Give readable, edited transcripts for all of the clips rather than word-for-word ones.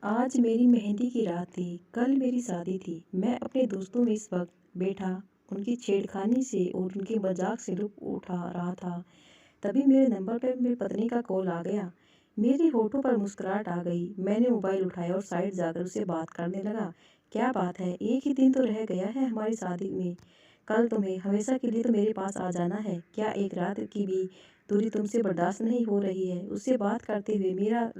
आज मेरी मेहंदी की रात थी। कल मेरी शादी थी। मैं अपने दोस्तों में इस वक्त बैठा उनकी छेड़खानी से और उनके मजाक से लुत्फ उठा रहा था। तभी मेरे नंबर पर मेरी पत्नी का कॉल आ गया। मेरी होठों पर मुस्कुराहट आ गई। मैंने मोबाइल उठाया और साइड जाकर उससे बात करने लगा। क्या बात है, एक ही दिन तो रह गया है हमारी शादी में। कल तुम्हें हमेशा के लिए तो मेरे पास आ जाना है। क्या एक रात की भी दूरी तुमसे बर्दाश्त नहीं हो रही है? उससे बात करते हुए मेरा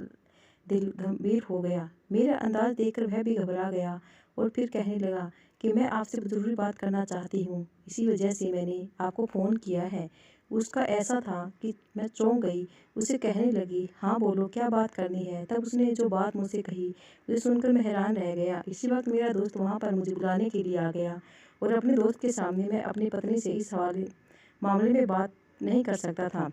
दिल गंभीर हो गया। मेरा अंदाज देखकर वह भी घबरा गया और फिर कहने लगा कि मैं आपसे ज़रूरी बात करना चाहती हूँ, इसी वजह से मैंने आपको फ़ोन किया है। उसका ऐसा था कि मैं चौंक गई। उसे कहने लगी, हाँ बोलो, क्या बात करनी है? तब उसने जो बात मुझसे कही उसे सुनकर मैं हैरान रह गया। इसी वक्त मेरा दोस्त वहाँ पर मुझे बुलाने के लिए आ गया और अपने दोस्त के सामने मैं अपनी पत्नी से इस मामले में बात नहीं कर सकता था।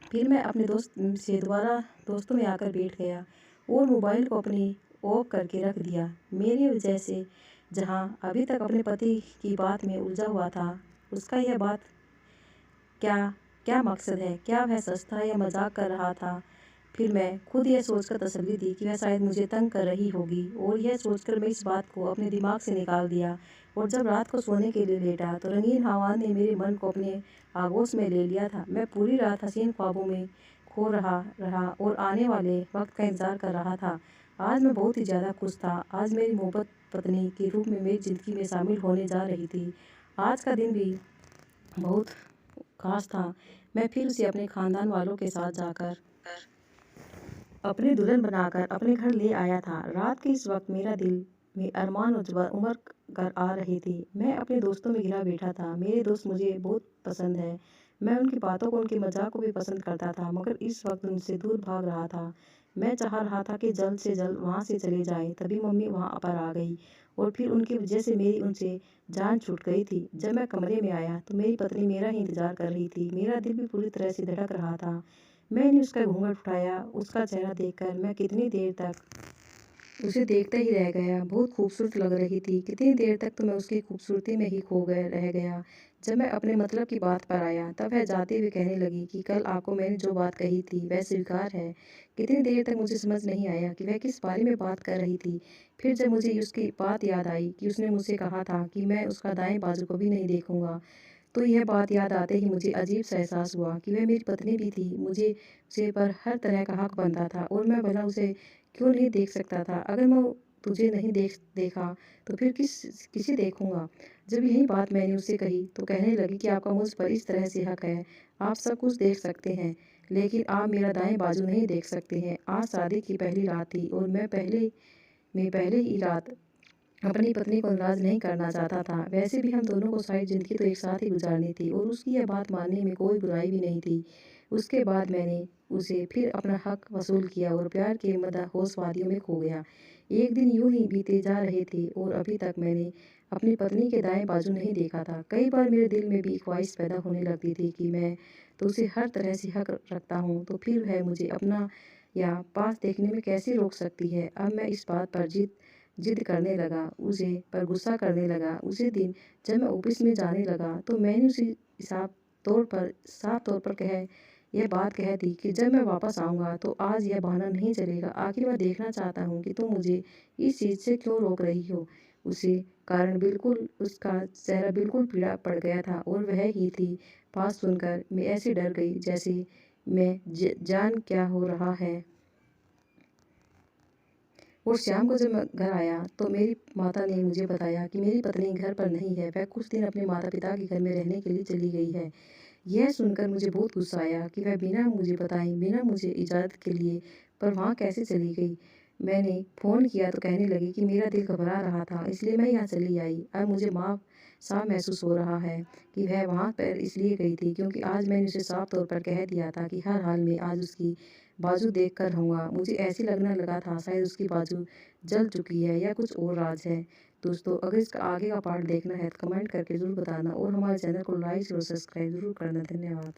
फिर मैं अपने दोस्त से दोबारा दोस्तों में आकर बैठ गया और मोबाइल को अपनी ऑफ करके रख दिया। मेरी वजह से जहां अभी तक अपने पति की बात में उलझा हुआ था, उसका यह बात क्या क्या मकसद है? क्या वह सच था या मजाक कर रहा था? फिर मैं खुद यह सोचकर तसल्ली दी कि वह शायद मुझे तंग कर रही होगी और यह सोचकर मैं इस बात को अपने दिमाग से निकाल दिया। और जब रात को सोने के लिए लेटा तो रंगीन हवा ने मेरे मन को अपने आगोश में ले लिया था। मैं पूरी रात हसीन ख्वाबों में खो रहा और आने वाले वक्त का इंतजार कर रहा था। आज मैं बहुत ही ज़्यादा खुश था। आज मेरी मोहब्बत पत्नी के रूप में मेरी ज़िंदगी में शामिल होने जा रही थी। आज का दिन भी बहुत खास था। मैं फिर उसे अपने खानदान वालों के साथ जाकर अपनी दुल्हन बनाकर अपने घर ले आया था। रात के इस वक्त मेरा दिल में अरमान और उमर कर आ रही थी। मैं अपने दोस्तों में घिरा बैठा था। मेरे दोस्त मुझे बहुत पसंद है। मैं उनकी बातों को, उनके मजाक को भी पसंद करता था, मगर इस वक्त उनसे दूर भाग रहा था। मैं चाह रहा था कि जल्द से जल्द वहाँ से चले जाए। तभी मम्मी वहाँ पर आ गई और फिर उनकी वजह से मेरी उनसे जान छूट गई थी। जब मैं कमरे में आया तो मेरी पत्नी मेरा ही इंतजार कर रही थी। मेरा दिल भी पूरी तरह से धड़क रहा था। मैंने उसका घूंघट उठाया। उसका चेहरा देखकर मैं कितनी देर तक उसे देखते ही रह गया। बहुत खूबसूरत लग रही थी। कितनी देर तक तो मैं उसकी खूबसूरती में ही खो गया रह गया। जब मैं अपने मतलब की बात पर आया तब वह जाते हुए कहने लगी कि कल आपको मैंने जो बात कही थी वह स्वीकार है। कितनी देर तक मुझे समझ नहीं आया कि वह किस बारे में बात कर रही थी। फिर जब मुझे उसकी बात याद आई कि उसने मुझसे कहा था कि मैं उसका दाएं बाजू को भी नहीं देखूंगा, तो यह बात याद आते ही मुझे अजीब सा एहसास हुआ कि वह मेरी पत्नी भी थी। मुझे उसे पर हर तरह का हक बनता था और मैं भला उसे क्यों नहीं देख सकता था? अगर मैं तुझे नहीं देखा तो फिर किसे देखूंगा? जब यही बात मैंने उससे कही तो कहने लगी कि आपका मुझ पर इस तरह से हक है। आप सब कुछ देख सकते हैं, लेकिन आप मेरा दाएं बाजू नहीं देख सकते हैं। आज शादी की पहली रात थी और मैं पहले ही रात अपनी पत्नी को नाराज नहीं करना चाहता था। वैसे भी हम दोनों को सारी जिंदगी तो एक साथ ही गुजारनी थी और उसकी यह बात मानने में कोई बुराई भी नहीं थी। उसके बाद मैंने उसे फिर अपना हक वसूल किया और प्यार के मदहोश वादियों में खो गया। एक दिन यूं ही बीते जा रहे थे और अभी तक मैंने अपनी पत्नी के दाएं बाजू नहीं देखा था। कई बार मेरे दिल में भी ख्वाहिश पैदा होने लगती थी कि मैं तो उसे हर तरह से हक रखता हूँ, तो फिर वह मुझे अपना या पास देखने में कैसे रोक सकती है? अब मैं इस बात पर जिद करने लगा, उसे पर गुस्सा करने लगा। उसी दिन जब मैं ऑफिस में जाने लगा तो मैंने उसे साफ तौर पर यह बात कह दी कि जब मैं वापस आऊँगा तो आज यह बहाना नहीं चलेगा। आखिर मैं देखना चाहता हूँ कि तुम मुझे इस चीज़ से क्यों रोक रही हो। उसी कारण बिल्कुल उसका चेहरा बिल्कुल पीला पड़ गया था और वह ही थी। बात सुनकर मैं ऐसे डर गई जैसे मैं जान क्या हो रहा है। और शाम को जब मैं घर आया तो मेरी माता ने मुझे बताया कि मेरी पत्नी घर पर नहीं है। वह कुछ दिन अपने माता पिता के घर में रहने के लिए चली गई है। यह सुनकर मुझे बहुत गुस्सा आया कि वह बिना मुझे बताए, बिना मुझे इजाज़त के लिए पर वहाँ कैसे चली गई। मैंने फ़ोन किया तो कहने लगी कि मेरा दिल घबरा रहा था, इसलिए मैं यहाँ चली आई। अब मुझे साफ महसूस हो रहा है कि वह वहाँ पर इसलिए गई थी क्योंकि आज मैंने उसे साफ तौर पर कह दिया था कि हर हाल में आज उसकी बाजू देख कर रहूँगा। मुझे ऐसे लगने लगा था शायद उसकी बाजू जल चुकी है या कुछ और राज है। दोस्तों, अगर इसका आगे का पार्ट देखना है तो कमेंट करके ज़रूर बताना और हमारे चैनल को लाइक और सब्सक्राइब ज़रूर करना। धन्यवाद।